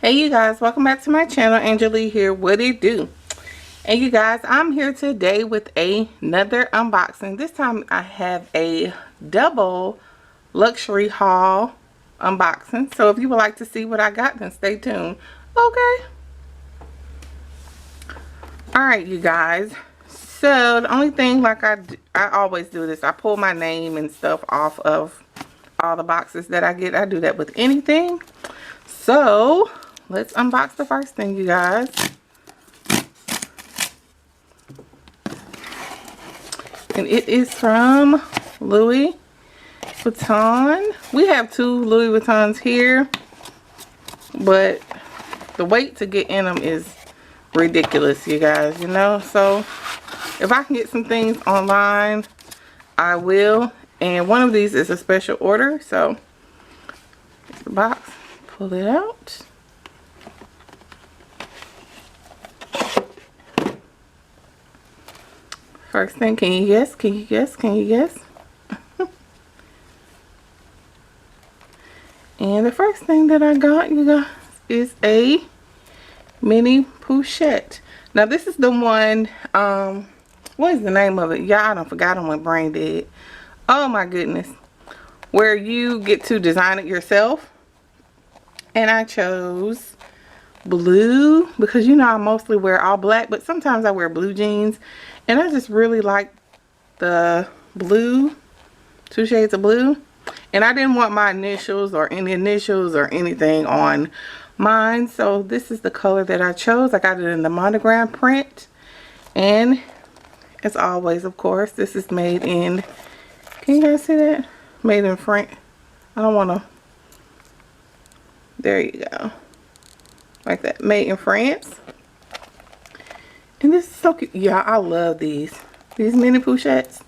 Hey you guys, welcome back to my channel. Angela here. What it do? And you guys, I'm here today with another unboxing. This time I have a double luxury haul unboxing. So if you would like to see what I got, then stay tuned. Okay. Alright you guys. So the only thing, like I always do this, I pull my name and stuff off of all the boxes that I get. I do that with anything. So let's unbox the first thing, you guys. And it is from Louis Vuitton. We have two Louis Vuittons here, but the wait to get in them is ridiculous, you guys, you know. So if I can get some things online, I will. And one of these is a special order. So here's the box. Pull it out. First thing, can you guess? Can you guess? Can you guess? And the first thing that I got, you guys, is a mini pochette. Now this is the one, what is the name of it? Y'all, I done forgot what brain dead. Oh my goodness. Where you get to design it yourself. And I chose blue because, you know, I mostly wear all black, but sometimes I wear blue jeans. And I just really like the blue, 2 shades of blue. And I didn't want my initials or any initials or anything on mine. So this is the color that I chose. I got it in the monogram print. And as always, of course, this is made in, can you guys see that? Made in France. I don't want to, there you go. Like that, made in France. And this is so cute. Yeah, I love these mini pochettes.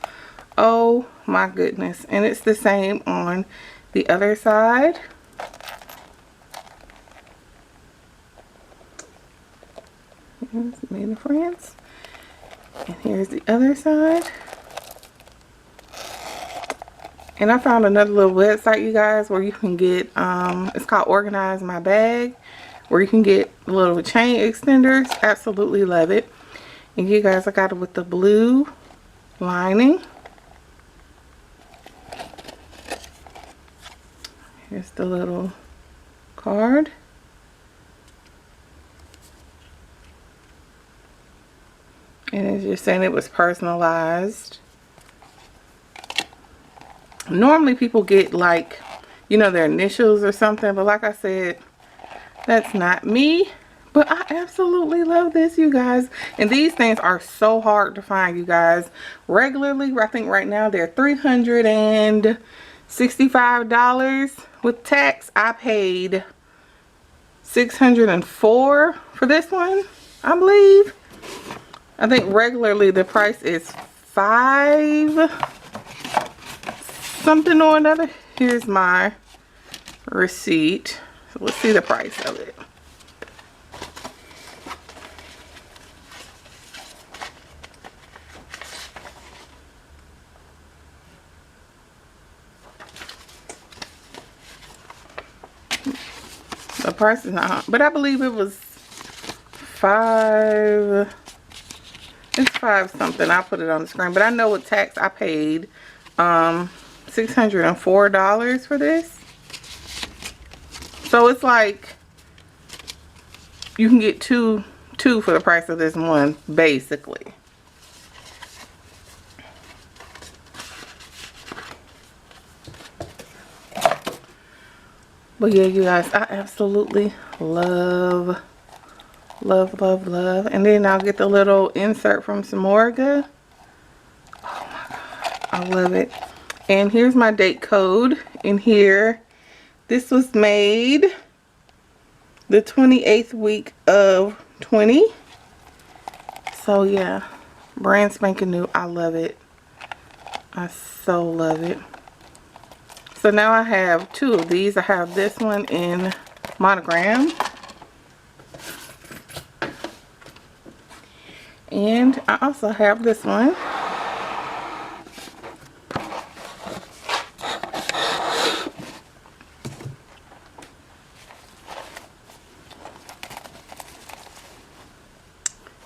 Oh my goodness. And it's the same on the other side. Here's made in France. And here's the other side. And I found another little website, you guys, where you can get, it's called Organize My Bag, where you can get little chain extenders. Absolutely love it. And you guys, I got it with the blue lining. Here's the little card. And it's just saying it was personalized. Normally people get, like, you know, their initials or something, but like I said, that's not me. But I absolutely love this, you guys. And these things are so hard to find, you guys. Regularly, I think right now they're $365 with tax. I paid $604 for this one, I believe. I think regularly the price is $5 something or another. Here's my receipt. So let's see the price of it. The price is not, but I believe it was $5. It's $5 something. I'll put it on the screen, but I know with tax I paid $604 for this. So it's like you can get two for the price of this one, basically. But yeah, you guys, I absolutely love, love, love, love. And then I'll get the little insert from Samorga. Oh my God, I love it. And here's my date code in here. This was made the 28th week of 20. So yeah, brand spanking new. I love it. I so love it. So now I have 2 of these. I have this one in monogram. And I also have this one.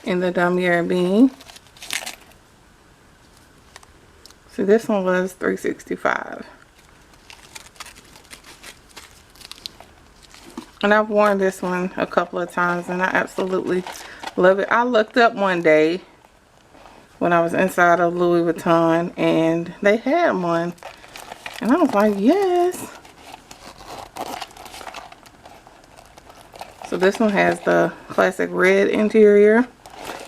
in the damier bean. So this one was $3.65. And I've worn this one a couple of times and I absolutely love it. I looked up one day when I was inside of Louis Vuitton and they had one. And I was like, yes. So this one has the classic red interior.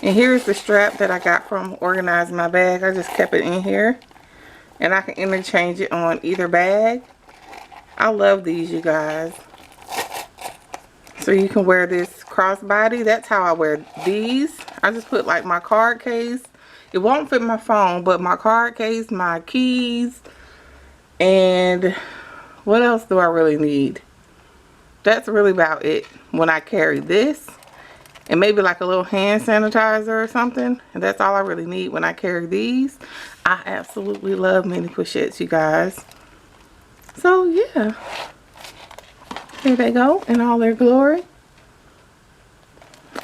And here's the strap that I got from organizing my bag. I just kept it in here. And I can interchange it on either bag. I love these, you guys. So you can wear this crossbody. That's how I wear these. I just put like my card case. It won't fit my phone, but my card case, my keys, and what else do I really need? That's really about it when I carry this. And maybe like a little hand sanitizer or something. And that's all I really need when I carry these. I absolutely love mini pochettes, you guys. So yeah. Here they go in all their glory.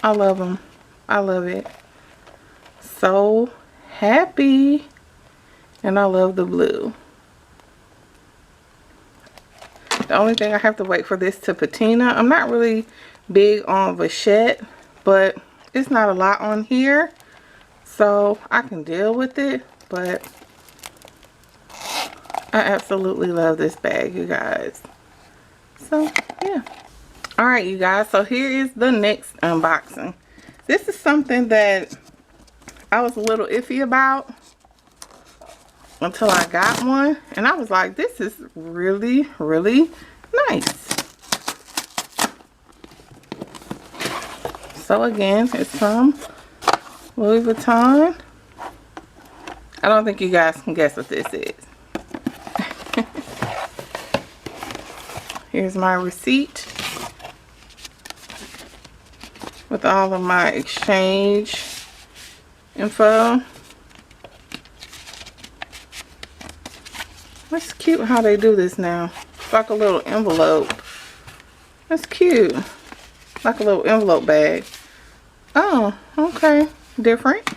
I love them. I love it. So happy. And I love the blue. The only thing I have to wait for this to patina. I'm not really big on vachette, but it's not a lot on here. So I can deal with it. But I absolutely love this bag, you guys. So yeah. Alright, you guys, so here is the next unboxing. This is something that I was a little iffy about until I got one, and I was like, this is really, really nice. So again, it's from Louis Vuitton. I don't think you guys can guess what this is. Here's my receipt with all of my exchange info. That's cute how they do this now. It's like a little envelope. That's cute. Like a little envelope bag. Oh, okay. Different.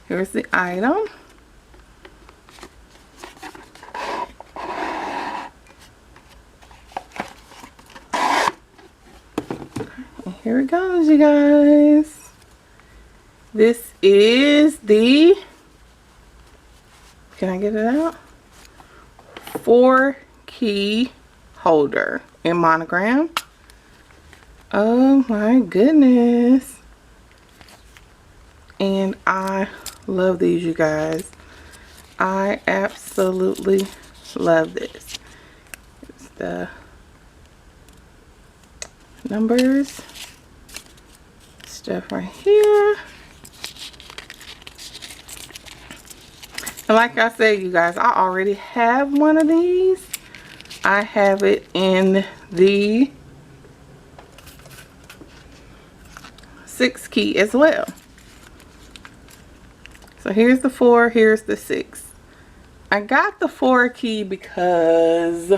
Here's the item. Here it goes, you guys. This is the, can I get it out? 4-key holder in monogram. Oh my goodness. And I love these, you guys. I absolutely love this. It's the numbers. Stuff right here. And like I said, you guys, I already have one of these. I have it in the 6-key as well. So here's the 4, here's the 6. I got the 4-key because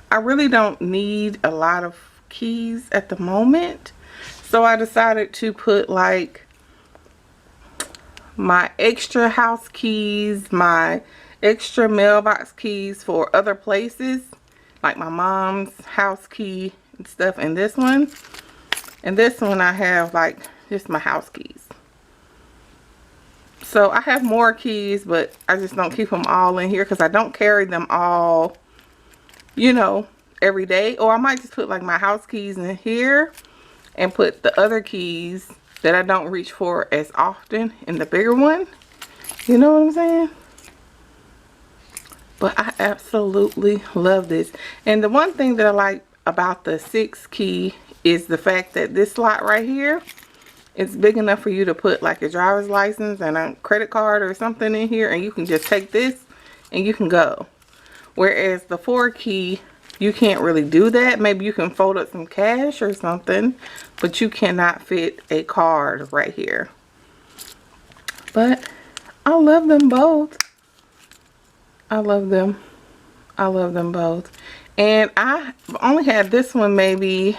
I really don't need a lot of keys at the moment. So I decided to put like my extra house keys, my extra mailbox keys for other places, like my mom's house key and stuff, and this one. And this one I have like just my house keys. So I have more keys, but I just don't keep them all in here because I don't carry them all, you know, every day. Or I might just put like my house keys in here and put the other keys that I don't reach for as often in the bigger one. You know what I'm saying? But I absolutely love this. And the one thing that I like about the 6-key is the fact that this slot right here, it's big enough for you to put like a driver's license and a credit card or something in here, and you can just take this and you can go. Whereas the 4-key, you can't really do that. Maybe you can fold up some cash or something, but you cannot fit a card right here. But I love them both. I love them. I love them both. And I only had this one maybe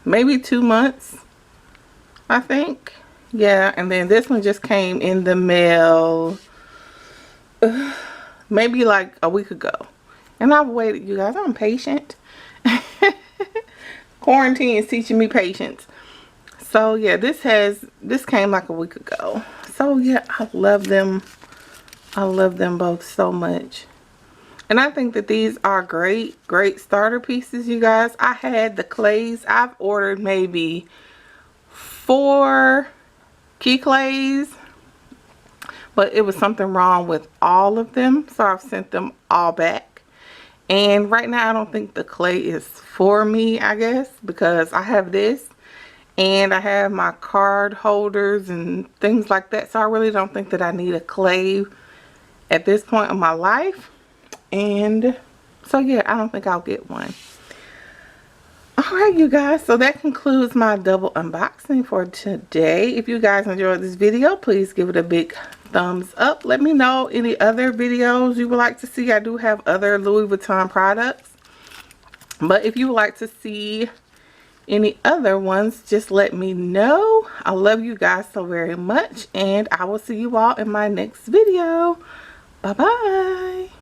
maybe 2 months, I think. Yeah, and then this one just came in the mail maybe like a week ago. And I've waited, you guys. I'm patient. Quarantine is teaching me patience. So yeah, this came like a week ago. So yeah, I love them. I love them both so much. And I think that these are great starter pieces, you guys. I had the clays. I've ordered maybe 4 key clays, but it was something wrong with all of them, so I've sent them all back. And right now I don't think the clay is for me, I guess, because I have this and I have my card holders and things like that, so I really don't think that I need a clay at this point in my life. And so yeah, I don't think I'll get one. Alright, you guys, so that concludes my double unboxing for today. If you guys enjoyed this video, please give it a big thumbs up. Let me know any other videos you would like to see. I do have other Louis Vuitton products, but if you would like to see any other ones, just let me know. I love you guys so very much, and I will see you all in my next video. Bye bye.